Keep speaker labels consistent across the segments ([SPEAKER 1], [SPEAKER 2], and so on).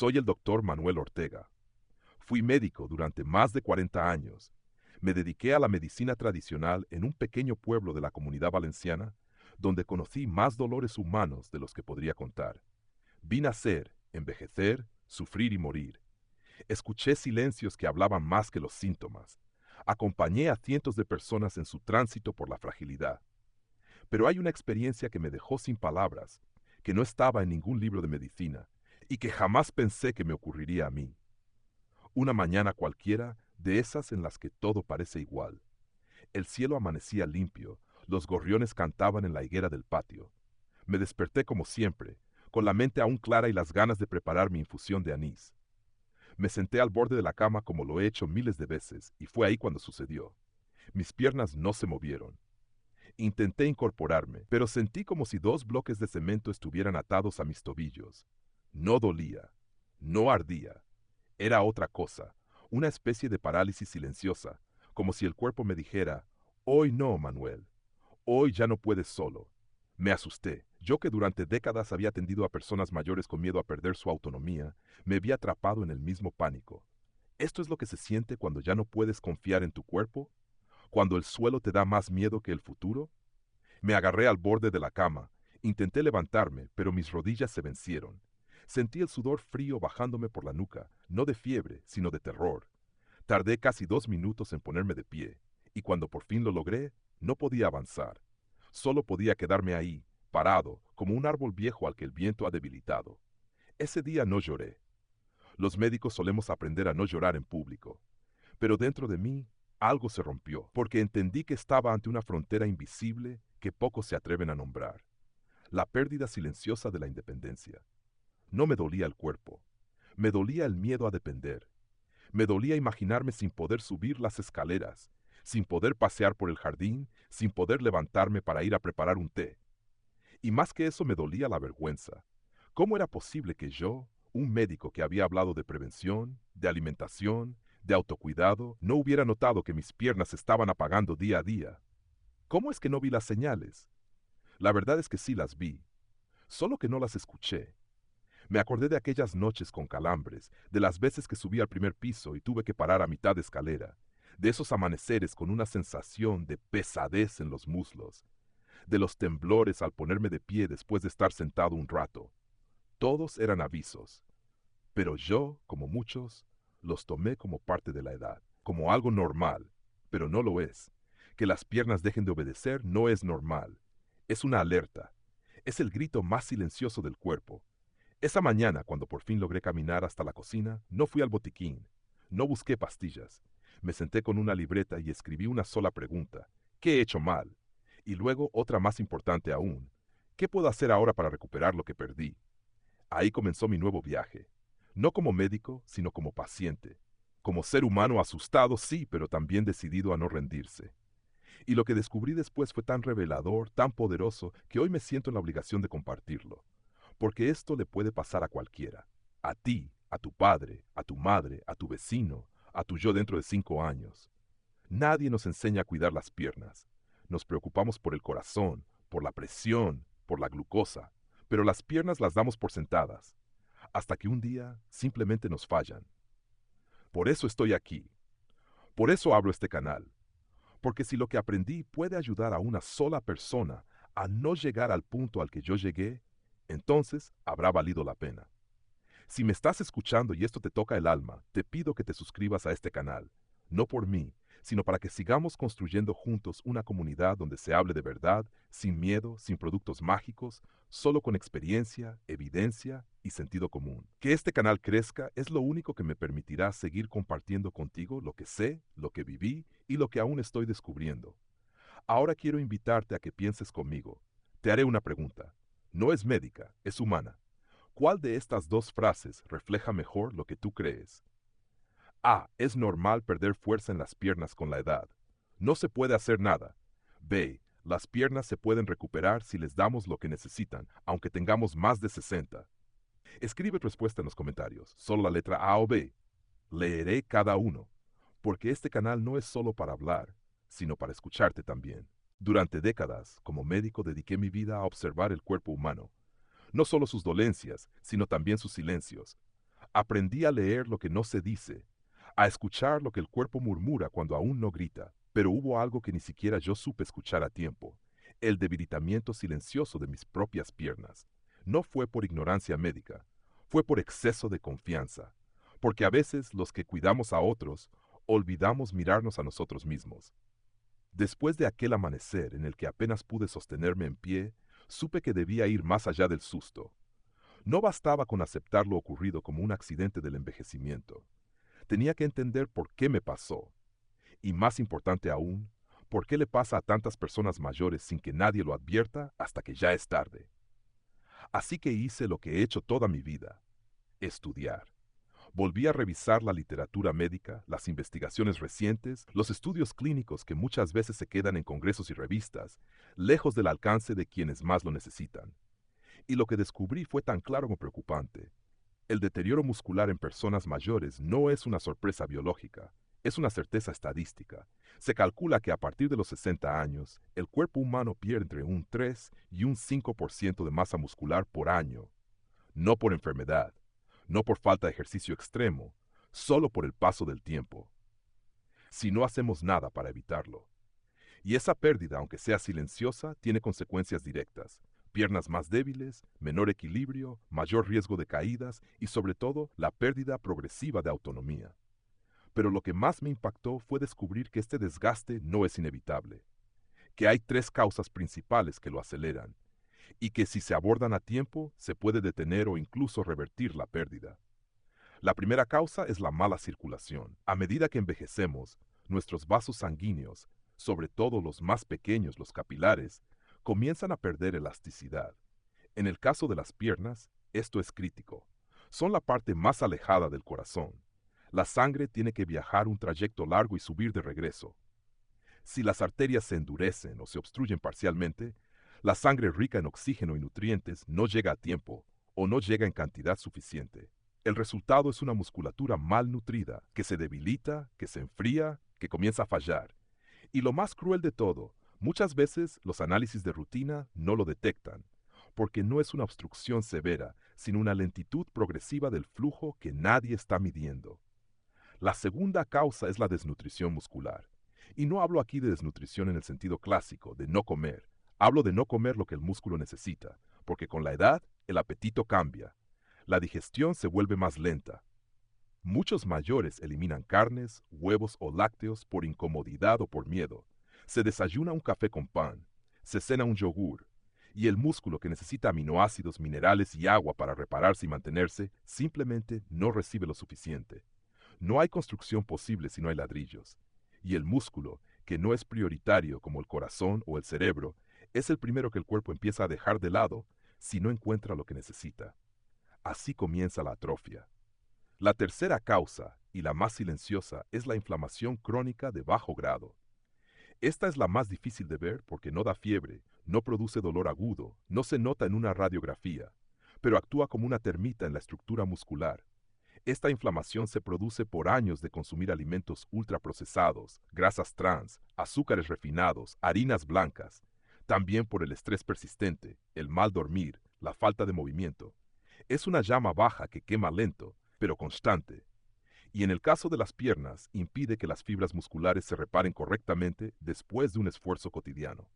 [SPEAKER 1] Soy el doctor Manuel Ortega. Fui médico durante más de 40 años. Me dediqué a la medicina tradicional en un pequeño pueblo de la Comunidad Valenciana, donde conocí más dolores humanos de los que podría contar. Vi nacer, envejecer, sufrir y morir. Escuché silencios que hablaban más que los síntomas. Acompañé a cientos de personas en su tránsito por la fragilidad. Pero hay una experiencia que me dejó sin palabras, que no estaba en ningún libro de medicina, y que jamás pensé que me ocurriría a mí. Una mañana cualquiera, de esas en las que todo parece igual. El cielo amanecía limpio, los gorriones cantaban en la higuera del patio. Me desperté como siempre, con la mente aún clara y las ganas de preparar mi infusión de anís. Me senté al borde de la cama como lo he hecho miles de veces, y fue ahí cuando sucedió. Mis piernas no se movieron. Intenté incorporarme, pero sentí como si 2 bloques de cemento estuvieran atados a mis tobillos. No dolía, no ardía. Era otra cosa, una especie de parálisis silenciosa, como si el cuerpo me dijera, hoy no, Manuel, hoy ya no puedes solo. Me asusté. Yo que durante décadas había atendido a personas mayores con miedo a perder su autonomía, me vi atrapado en el mismo pánico. ¿Esto es lo que se siente cuando ya no puedes confiar en tu cuerpo? ¿Cuando el suelo te da más miedo que el futuro? Me agarré al borde de la cama. Intenté levantarme, pero mis rodillas se vencieron. Sentí el sudor frío bajándome por la nuca, no de fiebre, sino de terror. Tardé casi 2 minutos en ponerme de pie, y cuando por fin lo logré, no podía avanzar. Solo podía quedarme ahí, parado, como un árbol viejo al que el viento ha debilitado. Ese día no lloré. Los médicos solemos aprender a no llorar en público. Pero dentro de mí, algo se rompió, porque entendí que estaba ante una frontera invisible que pocos se atreven a nombrar. La pérdida silenciosa de la independencia. No me dolía el cuerpo. Me dolía el miedo a depender. Me dolía imaginarme sin poder subir las escaleras, sin poder pasear por el jardín, sin poder levantarme para ir a preparar un té. Y más que eso me dolía la vergüenza. ¿Cómo era posible que yo, un médico que había hablado de prevención, de alimentación, de autocuidado, no hubiera notado que mis piernas se estaban apagando día a día? ¿Cómo es que no vi las señales? La verdad es que sí las vi, solo que no las escuché. Me acordé de aquellas noches con calambres, de las veces que subí al primer piso y tuve que parar a mitad de escalera, de esos amaneceres con una sensación de pesadez en los muslos, de los temblores al ponerme de pie después de estar sentado un rato. Todos eran avisos, pero yo, como muchos, los tomé como parte de la edad, como algo normal, pero no lo es. Que las piernas dejen de obedecer no es normal, es una alerta, es el grito más silencioso del cuerpo. Esa mañana, cuando por fin logré caminar hasta la cocina, no fui al botiquín, no busqué pastillas. Me senté con una libreta y escribí una sola pregunta: ¿qué he hecho mal? Y luego otra más importante aún: ¿qué puedo hacer ahora para recuperar lo que perdí? Ahí comenzó mi nuevo viaje, no como médico, sino como paciente, como ser humano asustado, sí, pero también decidido a no rendirse. Y lo que descubrí después fue tan revelador, tan poderoso, que hoy me siento en la obligación de compartirlo. Porque esto le puede pasar a cualquiera. A ti, a tu padre, a tu madre, a tu vecino, a tu yo dentro de 5 años. Nadie nos enseña a cuidar las piernas. Nos preocupamos por el corazón, por la presión, por la glucosa, pero las piernas las damos por sentadas, hasta que un día simplemente nos fallan. Por eso estoy aquí. Por eso abro este canal. Porque si lo que aprendí puede ayudar a una sola persona a no llegar al punto al que yo llegué, entonces habrá valido la pena. Si me estás escuchando y esto te toca el alma, te pido que te suscribas a este canal, no por mí, sino para que sigamos construyendo juntos una comunidad donde se hable de verdad, sin miedo, sin productos mágicos, solo con experiencia, evidencia y sentido común. Que este canal crezca es lo único que me permitirá seguir compartiendo contigo lo que sé, lo que viví y lo que aún estoy descubriendo. Ahora quiero invitarte a que pienses conmigo. Te haré una pregunta. No es médica, es humana. ¿Cuál de estas dos frases refleja mejor lo que tú crees? A. Es normal perder fuerza en las piernas con la edad. No se puede hacer nada. B. Las piernas se pueden recuperar si les damos lo que necesitan, aunque tengamos más de 60. Escribe tu respuesta en los comentarios, solo la letra A o B. Leeré cada uno, porque este canal no es solo para hablar, sino para escucharte también. Durante décadas, como médico, dediqué mi vida a observar el cuerpo humano, no solo sus dolencias, sino también sus silencios. Aprendí a leer lo que no se dice, a escuchar lo que el cuerpo murmura cuando aún no grita. Pero hubo algo que ni siquiera yo supe escuchar a tiempo: el debilitamiento silencioso de mis propias piernas. No fue por ignorancia médica, fue por exceso de confianza, porque a veces los que cuidamos a otros olvidamos mirarnos a nosotros mismos. Después de aquel amanecer en el que apenas pude sostenerme en pie, supe que debía ir más allá del susto. No bastaba con aceptar lo ocurrido como un accidente del envejecimiento. Tenía que entender por qué me pasó. Y más importante aún, por qué le pasa a tantas personas mayores sin que nadie lo advierta hasta que ya es tarde. Así que hice lo que he hecho toda mi vida: estudiar. Volví a revisar la literatura médica, las investigaciones recientes, los estudios clínicos que muchas veces se quedan en congresos y revistas, lejos del alcance de quienes más lo necesitan. Y lo que descubrí fue tan claro como preocupante. El deterioro muscular en personas mayores no es una sorpresa biológica, es una certeza estadística. Se calcula que a partir de los 60 años, el cuerpo humano pierde entre un 3 y un 5% de masa muscular por año. No por enfermedad, no por falta de ejercicio extremo, solo por el paso del tiempo. Si no hacemos nada para evitarlo. Y esa pérdida, aunque sea silenciosa, tiene consecuencias directas: piernas más débiles, menor equilibrio, mayor riesgo de caídas y sobre todo la pérdida progresiva de autonomía. Pero lo que más me impactó fue descubrir que este desgaste no es inevitable, que hay tres causas principales que lo aceleran, y que si se abordan a tiempo se puede detener o incluso revertir la pérdida. La primera causa es la mala circulación. A medida que envejecemos, nuestros vasos sanguíneos, sobre todo los más pequeños, los capilares, comienzan a perder elasticidad. En el caso de las piernas, esto es crítico. Son la parte más alejada del corazón. La sangre tiene que viajar un trayecto largo y subir de regreso. Si las arterias se endurecen o se obstruyen parcialmente, la sangre rica en oxígeno y nutrientes no llega a tiempo o no llega en cantidad suficiente. El resultado es una musculatura malnutrida, que se debilita, que se enfría, que comienza a fallar. Y lo más cruel de todo, muchas veces los análisis de rutina no lo detectan, porque no es una obstrucción severa, sino una lentitud progresiva del flujo que nadie está midiendo. La segunda causa es la desnutrición muscular. Y no hablo aquí de desnutrición en el sentido clásico, de no comer. Hablo de no comer lo que el músculo necesita, porque con la edad el apetito cambia. La digestión se vuelve más lenta. Muchos mayores eliminan carnes, huevos o lácteos por incomodidad o por miedo. Se desayuna un café con pan, se cena un yogur, y el músculo, que necesita aminoácidos, minerales y agua para repararse y mantenerse, simplemente no recibe lo suficiente. No hay construcción posible si no hay ladrillos. Y el músculo, que no es prioritario como el corazón o el cerebro, es el primero que el cuerpo empieza a dejar de lado si no encuentra lo que necesita. Así comienza la atrofia. La tercera causa, y la más silenciosa, es la inflamación crónica de bajo grado. Esta es la más difícil de ver porque no da fiebre, no produce dolor agudo, no se nota en una radiografía, pero actúa como una termita en la estructura muscular. Esta inflamación se produce por años de consumir alimentos ultraprocesados, grasas trans, azúcares refinados, harinas blancas. También por el estrés persistente, el mal dormir, la falta de movimiento. Es una llama baja que quema lento, pero constante. Y en el caso de las piernas, impide que las fibras musculares se reparen correctamente después de un esfuerzo cotidiano.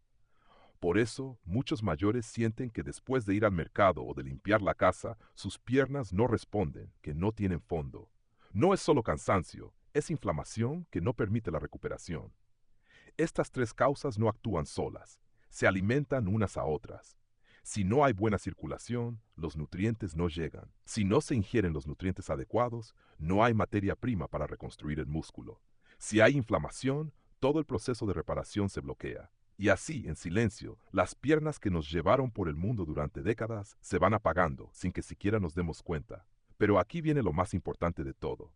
[SPEAKER 1] Por eso, muchos mayores sienten que después de ir al mercado o de limpiar la casa, sus piernas no responden, que no tienen fondo. No es solo cansancio, es inflamación que no permite la recuperación. Estas tres causas no actúan solas, se alimentan unas a otras. Si no hay buena circulación, los nutrientes no llegan. Si no se ingieren los nutrientes adecuados, no hay materia prima para reconstruir el músculo. Si hay inflamación, todo el proceso de reparación se bloquea. Y así, en silencio, las piernas que nos llevaron por el mundo durante décadas se van apagando sin que siquiera nos demos cuenta. Pero aquí viene lo más importante de todo.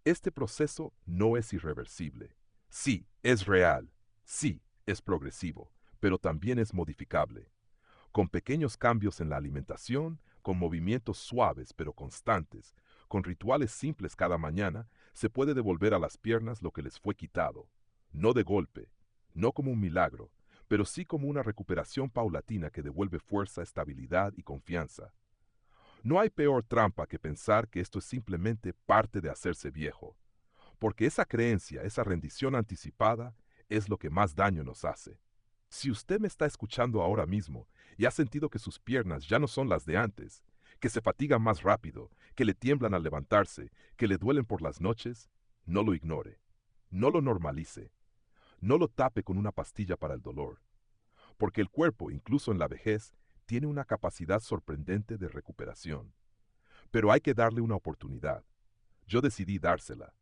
[SPEAKER 1] Este proceso no es irreversible. Sí, es real. Sí, es progresivo, pero también es modificable. Con pequeños cambios en la alimentación, con movimientos suaves pero constantes, con rituales simples cada mañana, se puede devolver a las piernas lo que les fue quitado. No de golpe, no como un milagro, pero sí como una recuperación paulatina que devuelve fuerza, estabilidad y confianza. No hay peor trampa que pensar que esto es simplemente parte de hacerse viejo, porque esa creencia, esa rendición anticipada, es lo que más daño nos hace. Si usted me está escuchando ahora mismo y ha sentido que sus piernas ya no son las de antes, que se fatigan más rápido, que le tiemblan al levantarse, que le duelen por las noches, no lo ignore, no lo normalice, no lo tape con una pastilla para el dolor, porque el cuerpo, incluso en la vejez, tiene una capacidad sorprendente de recuperación. Pero hay que darle una oportunidad. Yo decidí dársela.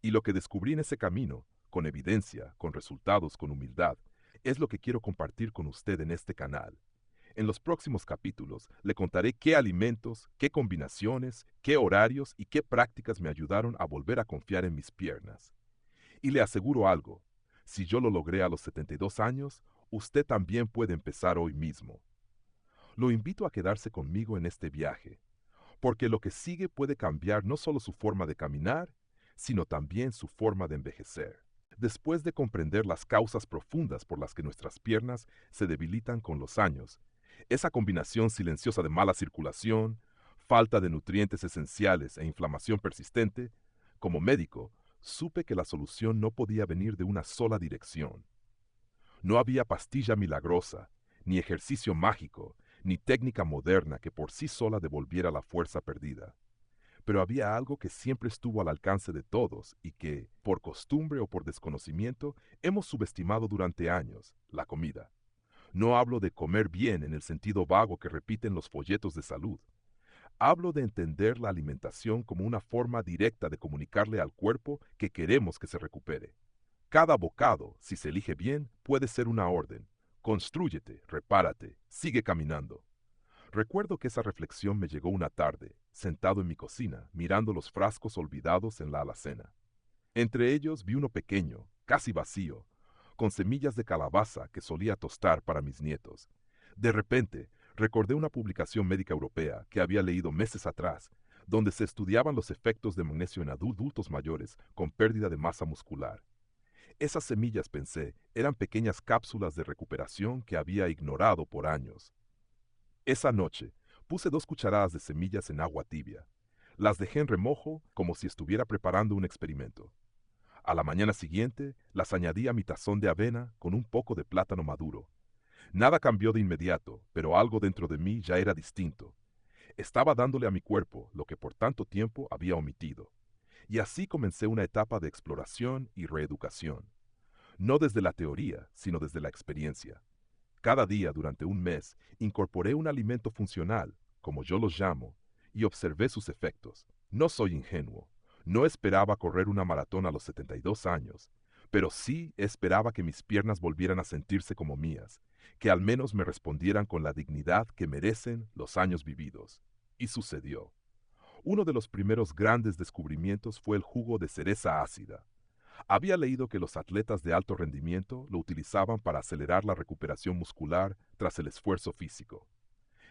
[SPEAKER 1] Y lo que descubrí en ese camino, con evidencia, con resultados, con humildad, es lo que quiero compartir con usted en este canal. En los próximos capítulos le contaré qué alimentos, qué combinaciones, qué horarios y qué prácticas me ayudaron a volver a confiar en mis piernas. Y le aseguro algo, si yo lo logré a los 72 años, usted también puede empezar hoy mismo. Lo invito a quedarse conmigo en este viaje, porque lo que sigue puede cambiar no solo su forma de caminar, sino también su forma de envejecer. Después de comprender las causas profundas por las que nuestras piernas se debilitan con los años, esa combinación silenciosa de mala circulación, falta de nutrientes esenciales e inflamación persistente, como médico, supe que la solución no podía venir de una sola dirección. No había pastilla milagrosa, ni ejercicio mágico, ni técnica moderna que por sí sola devolviera la fuerza perdida. Pero había algo que siempre estuvo al alcance de todos y que, por costumbre o por desconocimiento, hemos subestimado durante años: la comida. No hablo de comer bien en el sentido vago que repiten los folletos de salud. Hablo de entender la alimentación como una forma directa de comunicarle al cuerpo que queremos que se recupere. Cada bocado, si se elige bien, puede ser una orden. Constrúyete, repárate, sigue caminando. Recuerdo que esa reflexión me llegó una tarde, sentado en mi cocina, mirando los frascos olvidados en la alacena. Entre ellos vi uno pequeño, casi vacío, con semillas de calabaza que solía tostar para mis nietos. De repente, recordé una publicación médica europea que había leído meses atrás, donde se estudiaban los efectos de magnesio en adultos mayores con pérdida de masa muscular. Esas semillas, pensé, eran pequeñas cápsulas de recuperación que había ignorado por años. Esa noche, puse 2 cucharadas de semillas en agua tibia. Las dejé en remojo como si estuviera preparando un experimento. A la mañana siguiente, las añadí a mi tazón de avena con un poco de plátano maduro. Nada cambió de inmediato, pero algo dentro de mí ya era distinto. Estaba dándole a mi cuerpo lo que por tanto tiempo había omitido. Y así comencé una etapa de exploración y reeducación. No desde la teoría, sino desde la experiencia. Cada día durante un mes incorporé un alimento funcional, como yo los llamo, y observé sus efectos. No soy ingenuo. No esperaba correr una maratón a los 72 años, pero sí esperaba que mis piernas volvieran a sentirse como mías, que al menos me respondieran con la dignidad que merecen los años vividos. Y sucedió. Uno de los primeros grandes descubrimientos fue el jugo de cereza ácida. Había leído que los atletas de alto rendimiento lo utilizaban para acelerar la recuperación muscular tras el esfuerzo físico.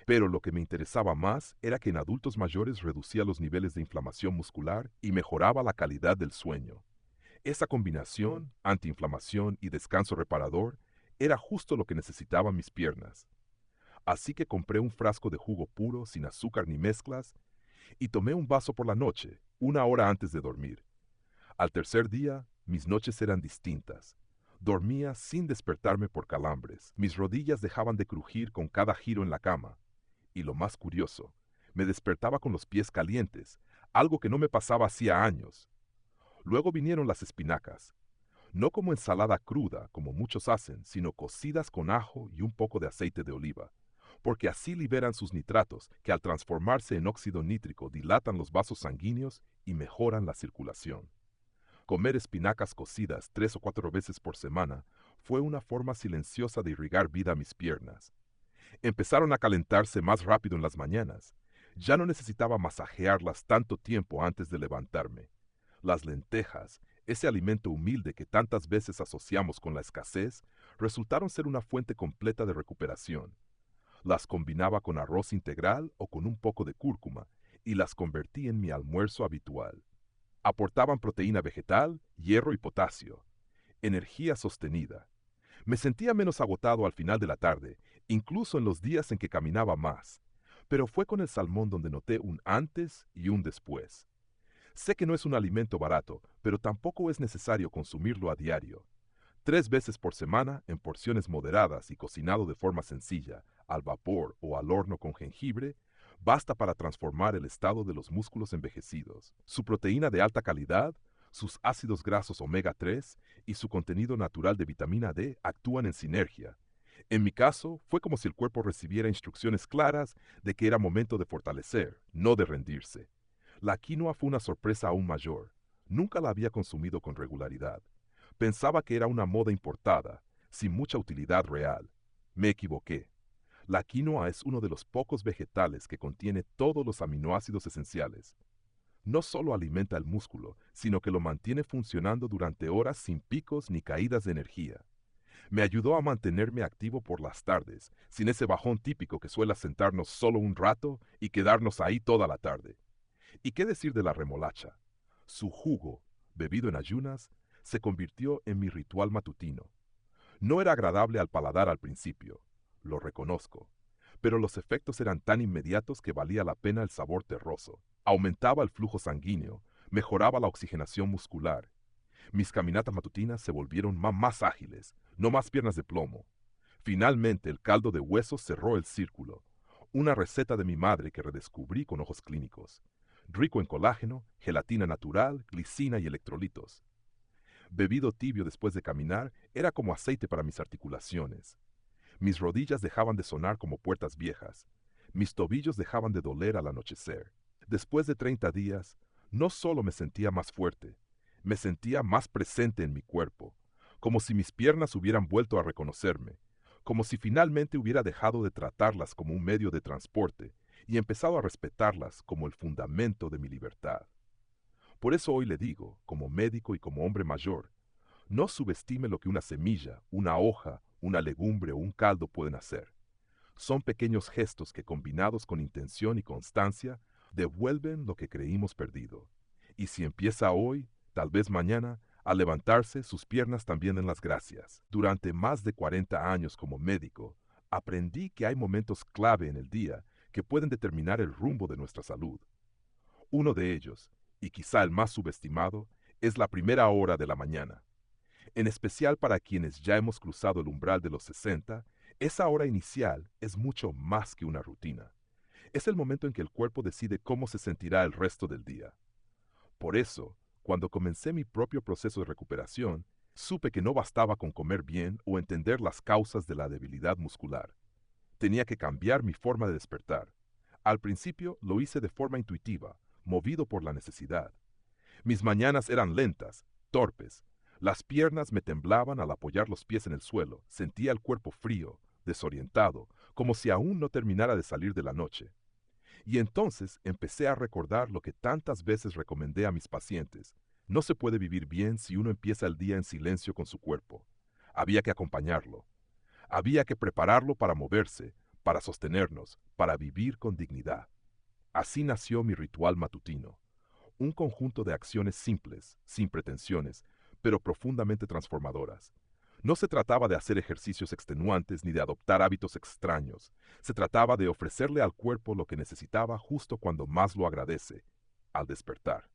[SPEAKER 1] Pero lo que me interesaba más era que en adultos mayores reducía los niveles de inflamación muscular y mejoraba la calidad del sueño. Esa combinación, antiinflamación y descanso reparador, era justo lo que necesitaban mis piernas. Así que compré un frasco de jugo puro, sin azúcar ni mezclas, y tomé un vaso por la noche, 1 hora antes de dormir. Al tercer día, mis noches eran distintas. Dormía sin despertarme por calambres. Mis rodillas dejaban de crujir con cada giro en la cama. Y lo más curioso, me despertaba con los pies calientes, algo que no me pasaba hacía años. Luego vinieron las espinacas. No como ensalada cruda, como muchos hacen, sino cocidas con ajo y un poco de aceite de oliva, porque así liberan sus nitratos, que al transformarse en óxido nítrico dilatan los vasos sanguíneos y mejoran la circulación. Comer espinacas cocidas 3 o 4 veces por semana fue una forma silenciosa de irrigar vida a mis piernas. Empezaron a calentarse más rápido en las mañanas. Ya no necesitaba masajearlas tanto tiempo antes de levantarme. Las lentejas, ese alimento humilde que tantas veces asociamos con la escasez, resultaron ser una fuente completa de recuperación. Las combinaba con arroz integral o con un poco de cúrcuma y las convertí en mi almuerzo habitual. Aportaban proteína vegetal, hierro y potasio. Energía sostenida. Me sentía menos agotado al final de la tarde, incluso en los días en que caminaba más. Pero fue con el salmón donde noté un antes y un después. Sé que no es un alimento barato, pero tampoco es necesario consumirlo a diario. 3 veces por semana, en porciones moderadas y cocinado de forma sencilla, al vapor o al horno con jengibre, basta para transformar el estado de los músculos envejecidos. Su proteína de alta calidad, sus ácidos grasos omega 3 y su contenido natural de vitamina D actúan en sinergia. En mi caso, fue como si el cuerpo recibiera instrucciones claras de que era momento de fortalecer, no de rendirse. La quinoa fue una sorpresa aún mayor. Nunca la había consumido con regularidad. Pensaba que era una moda importada, sin mucha utilidad real. Me equivoqué. La quinoa es uno de los pocos vegetales que contiene todos los aminoácidos esenciales. No solo alimenta el músculo, sino que lo mantiene funcionando durante horas sin picos ni caídas de energía. Me ayudó a mantenerme activo por las tardes, sin ese bajón típico que suele sentarnos solo un rato y quedarnos ahí toda la tarde. ¿Y qué decir de la remolacha? Su jugo, bebido en ayunas, se convirtió en mi ritual matutino. No era agradable al paladar al principio, lo reconozco, pero los efectos eran tan inmediatos que valía la pena el sabor terroso. Aumentaba el flujo sanguíneo, mejoraba la oxigenación muscular. Mis caminatas matutinas se volvieron más ágiles, no más piernas de plomo. Finalmente el caldo de huesos cerró el círculo, una receta de mi madre que redescubrí con ojos clínicos. Rico en colágeno, gelatina natural, glicina y electrolitos. Bebido tibio después de caminar, era como aceite para mis articulaciones. Mis rodillas dejaban de sonar como puertas viejas. Mis tobillos dejaban de doler al anochecer. Después de 30 días, no solo me sentía más fuerte, me sentía más presente en mi cuerpo, como si mis piernas hubieran vuelto a reconocerme, como si finalmente hubiera dejado de tratarlas como un medio de transporte y empezado a respetarlas como el fundamento de mi libertad. Por eso hoy le digo, como médico y como hombre mayor, no subestime lo que una semilla, una hoja, una legumbre o un caldo pueden hacer. Son pequeños gestos que combinados con intención y constancia devuelven lo que creímos perdido. Y si empieza hoy, tal vez mañana, al levantarse sus piernas también den las gracias. Durante más de 40 años como médico, aprendí que hay momentos clave en el día que pueden determinar el rumbo de nuestra salud. Uno de ellos, y quizá el más subestimado, es la primera hora de la mañana. En especial para quienes ya hemos cruzado el umbral de los 60, esa hora inicial es mucho más que una rutina. Es el momento en que el cuerpo decide cómo se sentirá el resto del día. Por eso, cuando comencé mi propio proceso de recuperación, supe que no bastaba con comer bien o entender las causas de la debilidad muscular. Tenía que cambiar mi forma de despertar. Al principio lo hice de forma intuitiva, movido por la necesidad. Mis mañanas eran lentas, torpes. Las piernas me temblaban al apoyar los pies en el suelo. Sentía el cuerpo frío, desorientado, como si aún no terminara de salir de la noche. Y entonces empecé a recordar lo que tantas veces recomendé a mis pacientes. No se puede vivir bien si uno empieza el día en silencio con su cuerpo. Había que acompañarlo. Había que prepararlo para moverse, para sostenernos, para vivir con dignidad. Así nació mi ritual matutino. Un conjunto de acciones simples, sin pretensiones, pero profundamente transformadoras. No se trataba de hacer ejercicios extenuantes ni de adoptar hábitos extraños. Se trataba de ofrecerle al cuerpo lo que necesitaba justo cuando más lo agradece, al despertar.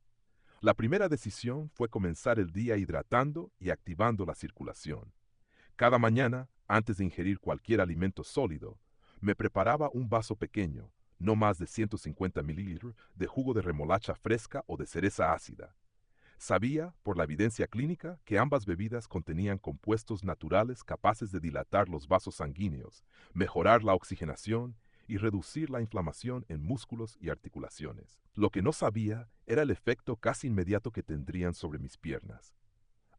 [SPEAKER 1] La primera decisión fue comenzar el día hidratando y activando la circulación. Cada mañana, antes de ingerir cualquier alimento sólido, me preparaba un vaso pequeño, no más de 150 mililitros, de jugo de remolacha fresca o de cereza ácida. Sabía, por la evidencia clínica, que ambas bebidas contenían compuestos naturales capaces de dilatar los vasos sanguíneos, mejorar la oxigenación y reducir la inflamación en músculos y articulaciones. Lo que no sabía era el efecto casi inmediato que tendrían sobre mis piernas.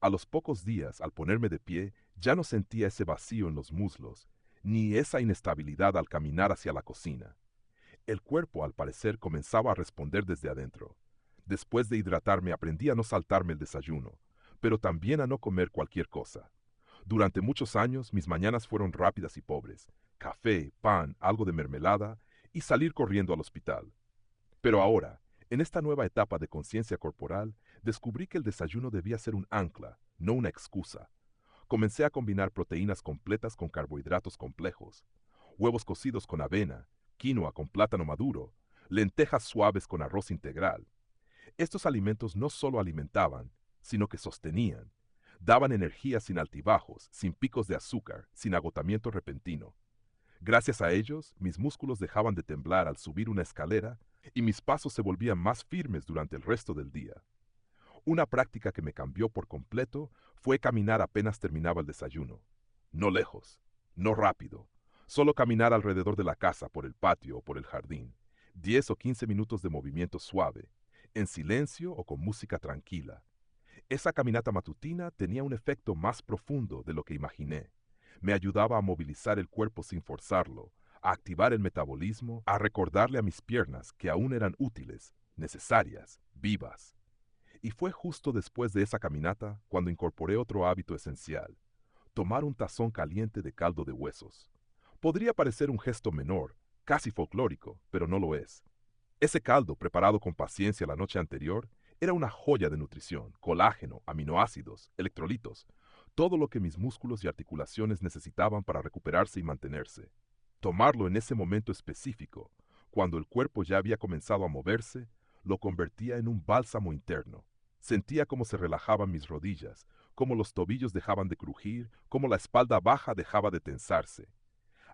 [SPEAKER 1] A los pocos días, al ponerme de pie, ya no sentía ese vacío en los muslos, ni esa inestabilidad al caminar hacia la cocina. El cuerpo, al parecer, comenzaba a responder desde adentro. Después de hidratarme aprendí a no saltarme el desayuno, pero también a no comer cualquier cosa. Durante muchos años mis mañanas fueron rápidas y pobres. Café, pan, algo de mermelada y salir corriendo al hospital. Pero ahora, en esta nueva etapa de conciencia corporal, descubrí que el desayuno debía ser un ancla, no una excusa. Comencé a combinar proteínas completas con carbohidratos complejos, huevos cocidos con avena, quinoa con plátano maduro, lentejas suaves con arroz integral. Estos alimentos no solo alimentaban, sino que sostenían. Daban energía sin altibajos, sin picos de azúcar, sin agotamiento repentino. Gracias a ellos, mis músculos dejaban de temblar al subir una escalera y mis pasos se volvían más firmes durante el resto del día. Una práctica que me cambió por completo fue caminar apenas terminaba el desayuno. No lejos, no rápido, solo caminar alrededor de la casa, por el patio o por el jardín. 10 o 15 minutos de movimiento suave, en silencio o con música tranquila. Esa caminata matutina tenía un efecto más profundo de lo que imaginé. Me ayudaba a movilizar el cuerpo sin forzarlo, a activar el metabolismo, a recordarle a mis piernas que aún eran útiles, necesarias, vivas. Y fue justo después de esa caminata cuando incorporé otro hábito esencial: tomar un tazón caliente de caldo de huesos. Podría parecer un gesto menor, casi folclórico, pero no lo es. Ese caldo, preparado con paciencia la noche anterior, era una joya de nutrición: colágeno, aminoácidos, electrolitos, todo lo que mis músculos y articulaciones necesitaban para recuperarse y mantenerse. Tomarlo en ese momento específico, cuando el cuerpo ya había comenzado a moverse, lo convertía en un bálsamo interno. Sentía cómo se relajaban mis rodillas, cómo los tobillos dejaban de crujir, cómo la espalda baja dejaba de tensarse.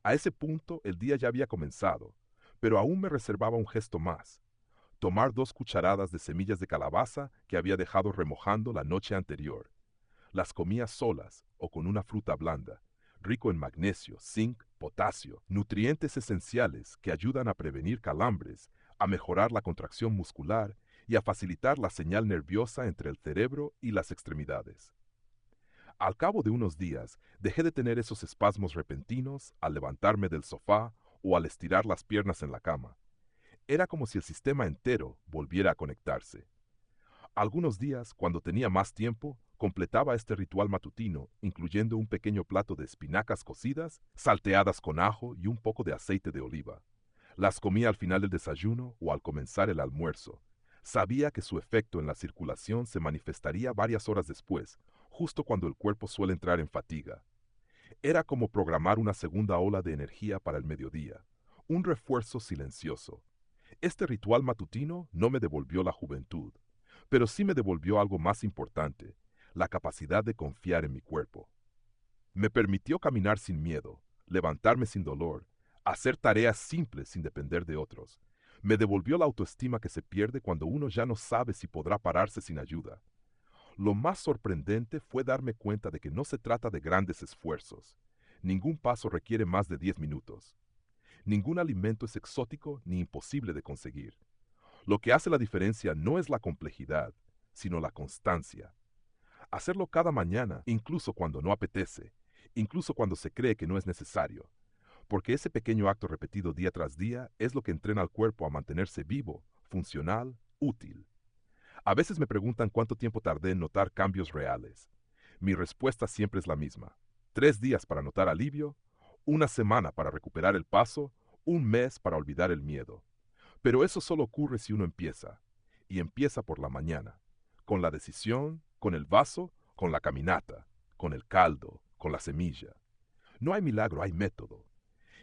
[SPEAKER 1] A ese punto el día ya había comenzado, pero aún me reservaba un gesto más: tomar 2 cucharadas de semillas de calabaza que había dejado remojando la noche anterior. Las comía solas o con una fruta blanda, rico en magnesio, zinc, potasio, nutrientes esenciales que ayudan a prevenir calambres, a mejorar la contracción muscular y a facilitar la señal nerviosa entre el cerebro y las extremidades. Al cabo de unos días, dejé de tener esos espasmos repentinos al levantarme del sofá o al estirar las piernas en la cama. Era como si el sistema entero volviera a conectarse. Algunos días, cuando tenía más tiempo, completaba este ritual matutino, incluyendo un pequeño plato de espinacas cocidas, salteadas con ajo y un poco de aceite de oliva. Las comía al final del desayuno o al comenzar el almuerzo. Sabía que su efecto en la circulación se manifestaría varias horas después, justo cuando el cuerpo suele entrar en fatiga. Era como programar una segunda ola de energía para el mediodía, un refuerzo silencioso. Este ritual matutino no me devolvió la juventud, pero sí me devolvió algo más importante: la capacidad de confiar en mi cuerpo. Me permitió caminar sin miedo, levantarme sin dolor, hacer tareas simples sin depender de otros. Me devolvió la autoestima que se pierde cuando uno ya no sabe si podrá pararse sin ayuda. Lo más sorprendente fue darme cuenta de que no se trata de grandes esfuerzos. Ningún paso requiere más de 10 minutos. Ningún alimento es exótico ni imposible de conseguir. Lo que hace la diferencia no es la complejidad, sino la constancia. Hacerlo cada mañana, incluso cuando no apetece, incluso cuando se cree que no es necesario, porque ese pequeño acto repetido día tras día es lo que entrena al cuerpo a mantenerse vivo, funcional, útil. A veces me preguntan cuánto tiempo tardé en notar cambios reales. Mi respuesta siempre es la misma: 3 días para notar alivio, una semana para recuperar el paso, un mes para olvidar el miedo. Pero eso solo ocurre si uno empieza, y empieza por la mañana, con la decisión, con el vaso, con la caminata, con el caldo, con la semilla. No hay milagro, hay método.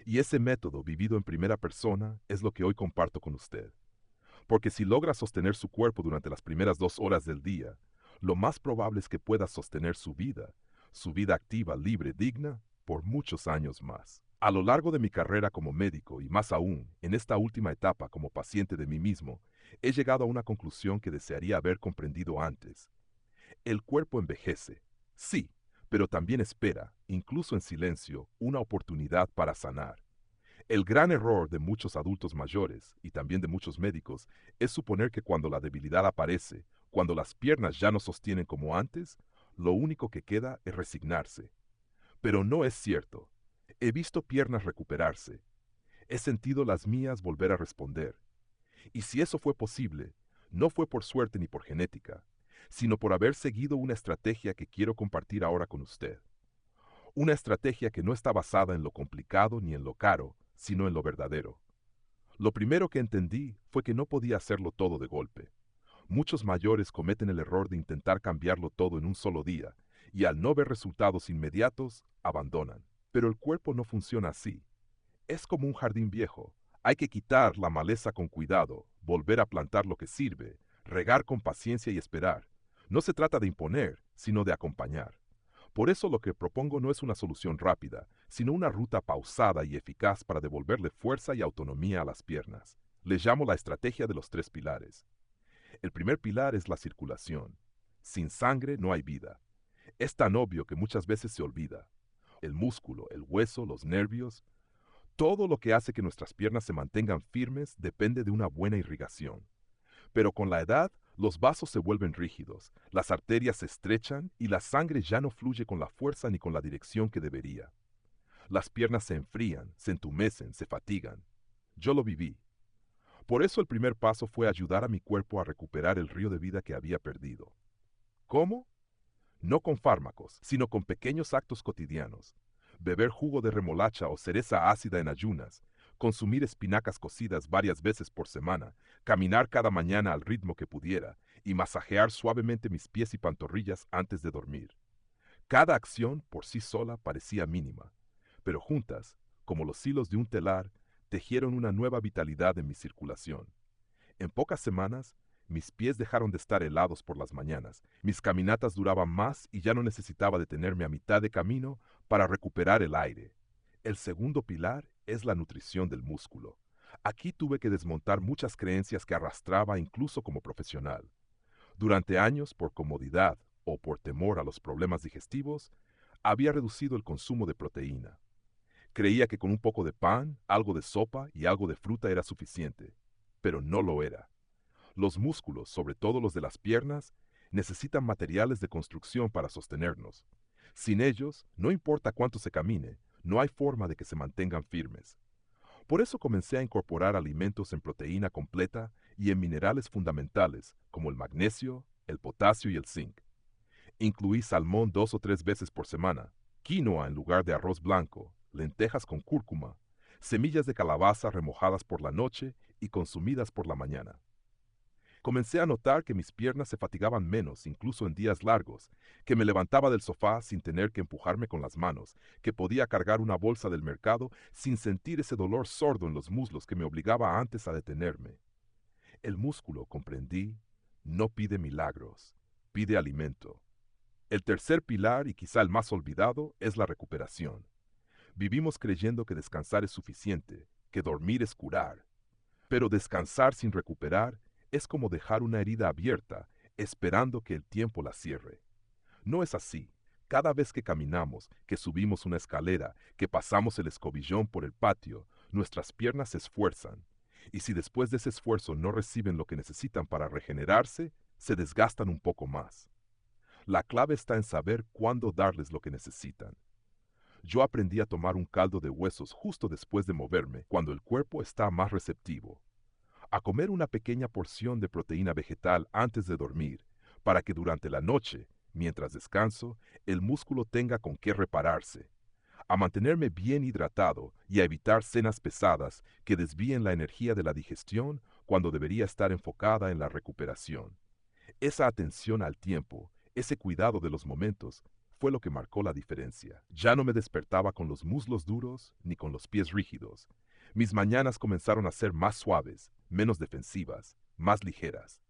[SPEAKER 1] Y ese método, vivido en primera persona, es lo que hoy comparto con usted. Porque si logra sostener su cuerpo durante las primeras 2 horas del día, lo más probable es que pueda sostener su vida activa, libre, digna, por muchos años más. A lo largo de mi carrera como médico y más aún, en esta última etapa como paciente de mí mismo, he llegado a una conclusión que desearía haber comprendido antes. El cuerpo envejece, sí, pero también espera, incluso en silencio, una oportunidad para sanar. El gran error de muchos adultos mayores, y también de muchos médicos, es suponer que cuando la debilidad aparece, cuando las piernas ya no sostienen como antes, lo único que queda es resignarse. Pero no es cierto. He visto piernas recuperarse. He sentido las mías volver a responder. Y si eso fue posible, no fue por suerte ni por genética, sino por haber seguido una estrategia que quiero compartir ahora con usted. Una estrategia que no está basada en lo complicado ni en lo caro, sino en lo verdadero. Lo primero que entendí fue que no podía hacerlo todo de golpe. Muchos mayores cometen el error de intentar cambiarlo todo en un solo día, y al no ver resultados inmediatos, abandonan. Pero el cuerpo no funciona así. Es como un jardín viejo. Hay que quitar la maleza con cuidado, volver a plantar lo que sirve, regar con paciencia y esperar. No se trata de imponer, sino de acompañar. Por eso lo que propongo no es una solución rápida, sino una ruta pausada y eficaz para devolverle fuerza y autonomía a las piernas. Les llamo la estrategia de los 3 pilares. El primer pilar es la circulación. Sin sangre no hay vida. Es tan obvio que muchas veces se olvida. El músculo, el hueso, los nervios, todo lo que hace que nuestras piernas se mantengan firmes depende de una buena irrigación. Pero con la edad, los vasos se vuelven rígidos, las arterias se estrechan y la sangre ya no fluye con la fuerza ni con la dirección que debería. Las piernas se enfrían, se entumecen, se fatigan. Yo lo viví. Por eso el primer paso fue ayudar a mi cuerpo a recuperar el río de vida que había perdido. ¿Cómo? No con fármacos, sino con pequeños actos cotidianos. Beber jugo de remolacha o cereza ácida en ayunas, consumir espinacas cocidas varias veces por semana, caminar cada mañana al ritmo que pudiera y masajear suavemente mis pies y pantorrillas antes de dormir. Cada acción por sí sola parecía mínima, pero juntas, como los hilos de un telar, tejieron una nueva vitalidad en mi circulación. En pocas semanas, mis pies dejaron de estar helados por las mañanas, mis caminatas duraban más y ya no necesitaba detenerme a mitad de camino para recuperar el aire. El segundo pilar es la nutrición del músculo. Aquí tuve que desmontar muchas creencias que arrastraba incluso como profesional. Durante años, por comodidad o por temor a los problemas digestivos, había reducido el consumo de proteína. Creía que con un poco de pan, algo de sopa y algo de fruta era suficiente, pero no lo era. Los músculos, sobre todo los de las piernas, necesitan materiales de construcción para sostenernos. Sin ellos, no importa cuánto se camine, no hay forma de que se mantengan firmes. Por eso comencé a incorporar alimentos en proteína completa y en minerales fundamentales como el magnesio, el potasio y el zinc. Incluí salmón 2 o 3 veces por semana, quinoa en lugar de arroz blanco, lentejas con cúrcuma, semillas de calabaza remojadas por la noche y consumidas por la mañana. Comencé a notar que mis piernas se fatigaban menos, incluso en días largos, que me levantaba del sofá sin tener que empujarme con las manos, que podía cargar una bolsa del mercado sin sentir ese dolor sordo en los muslos que me obligaba antes a detenerme. El músculo, comprendí, no pide milagros, pide alimento. El tercer pilar, y quizá el más olvidado, es la recuperación. Vivimos creyendo que descansar es suficiente, que dormir es curar. Pero descansar sin recuperar es como dejar una herida abierta, esperando que el tiempo la cierre. No es así. Cada vez que caminamos, que subimos una escalera, que pasamos el escobillón por el patio, nuestras piernas se esfuerzan. Y si después de ese esfuerzo no reciben lo que necesitan para regenerarse, se desgastan un poco más. La clave está en saber cuándo darles lo que necesitan. Yo aprendí a tomar un caldo de huesos justo después de moverme, cuando el cuerpo está más receptivo. A comer una pequeña porción de proteína vegetal antes de dormir, para que durante la noche, mientras descanso, el músculo tenga con qué repararse. A mantenerme bien hidratado y a evitar cenas pesadas que desvíen la energía de la digestión cuando debería estar enfocada en la recuperación. Esa atención al tiempo, ese cuidado de los momentos, fue lo que marcó la diferencia. Ya no me despertaba con los muslos duros ni con los pies rígidos. Mis mañanas comenzaron a ser más suaves, menos defensivas, más ligeras.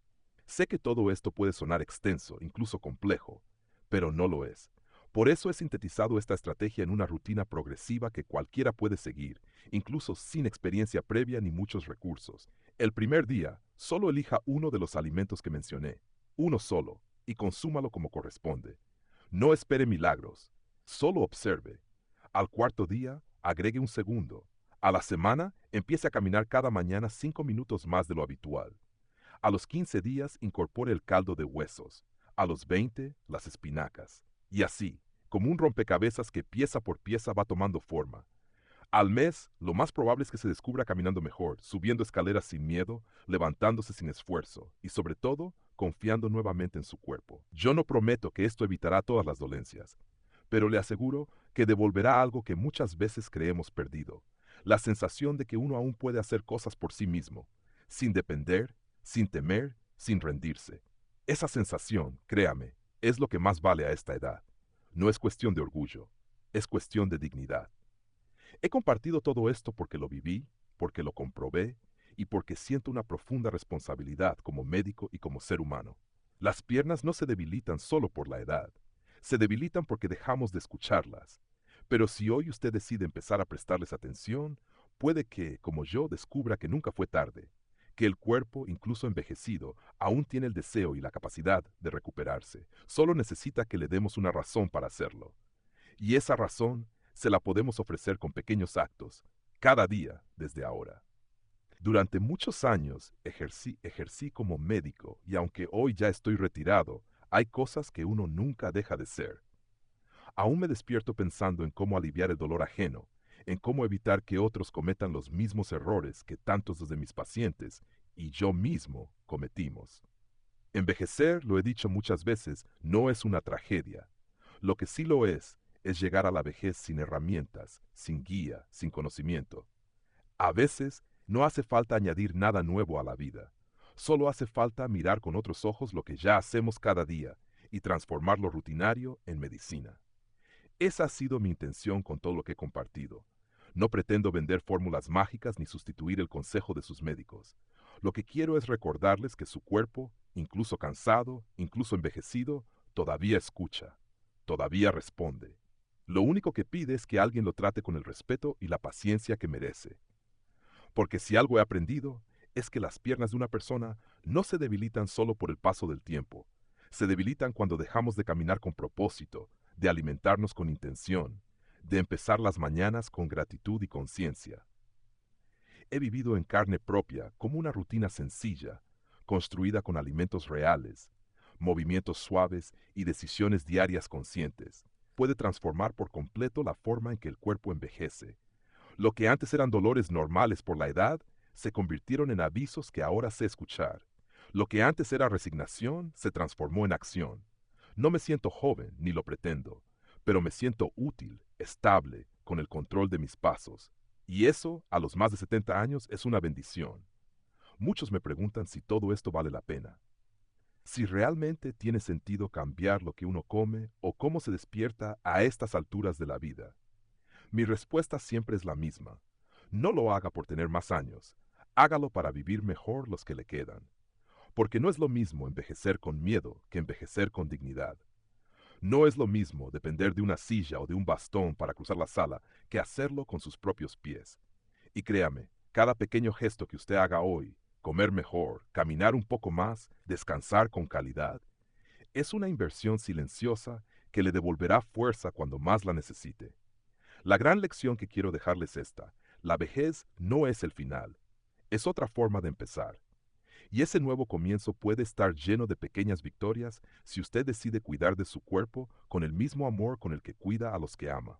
[SPEAKER 1] Sé que todo esto puede sonar extenso, incluso complejo, pero no lo es. Por eso he sintetizado esta estrategia en una rutina progresiva que cualquiera puede seguir, incluso sin experiencia previa ni muchos recursos. El primer día, solo elija uno de los alimentos que mencioné, uno solo, y consúmalo como corresponde. No espere milagros, solo observe. Al cuarto día, agregue un segundo. A la semana, empiece a caminar cada mañana 5 minutos más de lo habitual. A los 15 días, incorpore el caldo de huesos. A los 20, las espinacas. Y así, como un rompecabezas que pieza por pieza va tomando forma. Al mes, lo más probable es que se descubra caminando mejor, subiendo escaleras sin miedo, levantándose sin esfuerzo y, sobre todo, confiando nuevamente en su cuerpo. Yo no prometo que esto evitará todas las dolencias, pero le aseguro que devolverá algo que muchas veces creemos perdido, la sensación de que uno aún puede hacer cosas por sí mismo, sin depender, sin temer, sin rendirse. Esa sensación, créame, es lo que más vale a esta edad. No es cuestión de orgullo, es cuestión de dignidad. He compartido todo esto porque lo viví, porque lo comprobé y porque siento una profunda responsabilidad como médico y como ser humano. Las piernas no se debilitan solo por la edad, se debilitan porque dejamos de escucharlas. Pero si hoy usted decide empezar a prestarles atención, puede que, como yo, descubra que nunca fue tarde, que el cuerpo, incluso envejecido, aún tiene el deseo y la capacidad de recuperarse. Solo necesita que le demos una razón para hacerlo. Y esa razón se la podemos ofrecer con pequeños actos, cada día desde ahora. Durante muchos años ejercí como médico y aunque hoy ya estoy retirado, hay cosas que uno nunca deja de ser. Aún me despierto pensando en cómo aliviar el dolor ajeno, en cómo evitar que otros cometan los mismos errores que tantos de mis pacientes y yo mismo cometimos. Envejecer, lo he dicho muchas veces, no es una tragedia. Lo que sí lo es llegar a la vejez sin herramientas, sin guía, sin conocimiento. A veces no hace falta añadir nada nuevo a la vida. Solo hace falta mirar con otros ojos lo que ya hacemos cada día y transformar lo rutinario en medicina. Esa ha sido mi intención con todo lo que he compartido. No pretendo vender fórmulas mágicas ni sustituir el consejo de sus médicos. Lo que quiero es recordarles que su cuerpo, incluso cansado, incluso envejecido, todavía escucha, todavía responde. Lo único que pide es que alguien lo trate con el respeto y la paciencia que merece. Porque si algo he aprendido, es que las piernas de una persona no se debilitan solo por el paso del tiempo. Se debilitan cuando dejamos de caminar con propósito, de alimentarnos con intención, de empezar las mañanas con gratitud y conciencia. He vivido en carne propia como una rutina sencilla, construida con alimentos reales, movimientos suaves y decisiones diarias conscientes. Puede transformar por completo la forma en que el cuerpo envejece. Lo que antes eran dolores normales por la edad, se convirtieron en avisos que ahora sé escuchar. Lo que antes era resignación, se transformó en acción. No me siento joven, ni lo pretendo, pero me siento útil, estable, con el control de mis pasos. Y eso, a los más de 70 años, es una bendición. Muchos me preguntan si todo esto vale la pena. Si realmente tiene sentido cambiar lo que uno come o cómo se despierta a estas alturas de la vida. Mi respuesta siempre es la misma. No lo haga por tener más años. Hágalo para vivir mejor los que le quedan. Porque no es lo mismo envejecer con miedo que envejecer con dignidad. No es lo mismo depender de una silla o de un bastón para cruzar la sala que hacerlo con sus propios pies. Y créame, cada pequeño gesto que usted haga hoy, comer mejor, caminar un poco más, descansar con calidad, es una inversión silenciosa que le devolverá fuerza cuando más la necesite. La gran lección que quiero dejarles es esta: la vejez no es el final, es otra forma de empezar. Y ese nuevo comienzo puede estar lleno de pequeñas victorias si usted decide cuidar de su cuerpo con el mismo amor con el que cuida a los que ama.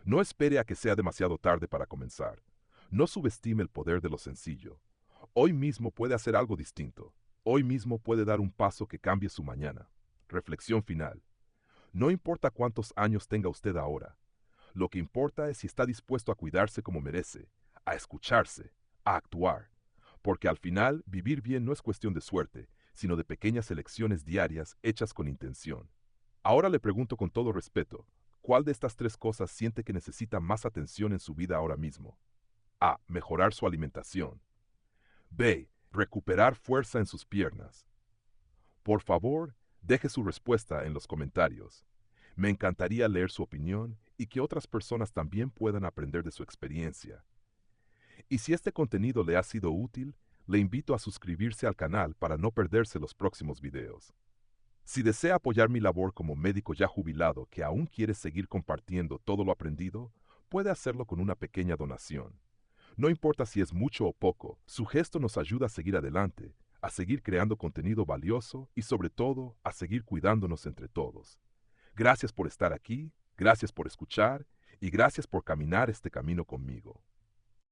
[SPEAKER 1] No espere a que sea demasiado tarde para comenzar. No subestime el poder de lo sencillo. Hoy mismo puede hacer algo distinto. Hoy mismo puede dar un paso que cambie su mañana. Reflexión final. No importa cuántos años tenga usted ahora. Lo que importa es si está dispuesto a cuidarse como merece, a escucharse, a actuar. Porque al final, vivir bien no es cuestión de suerte, sino de pequeñas elecciones diarias hechas con intención. Ahora le pregunto con todo respeto, ¿cuál de estas tres cosas siente que necesita más atención en su vida ahora mismo? A. Mejorar su alimentación. B. Recuperar fuerza en sus piernas. Por favor, deje su respuesta en los comentarios. Me encantaría leer su opinión y que otras personas también puedan aprender de su experiencia. Y si este contenido le ha sido útil, le invito a suscribirse al canal para no perderse los próximos videos. Si desea apoyar mi labor como médico ya jubilado que aún quiere seguir compartiendo todo lo aprendido, puede hacerlo con una pequeña donación. No importa si es mucho o poco, su gesto nos ayuda a seguir adelante, a seguir creando contenido valioso y sobre todo a seguir cuidándonos entre todos. Gracias por estar aquí, gracias por escuchar y gracias por caminar este camino conmigo.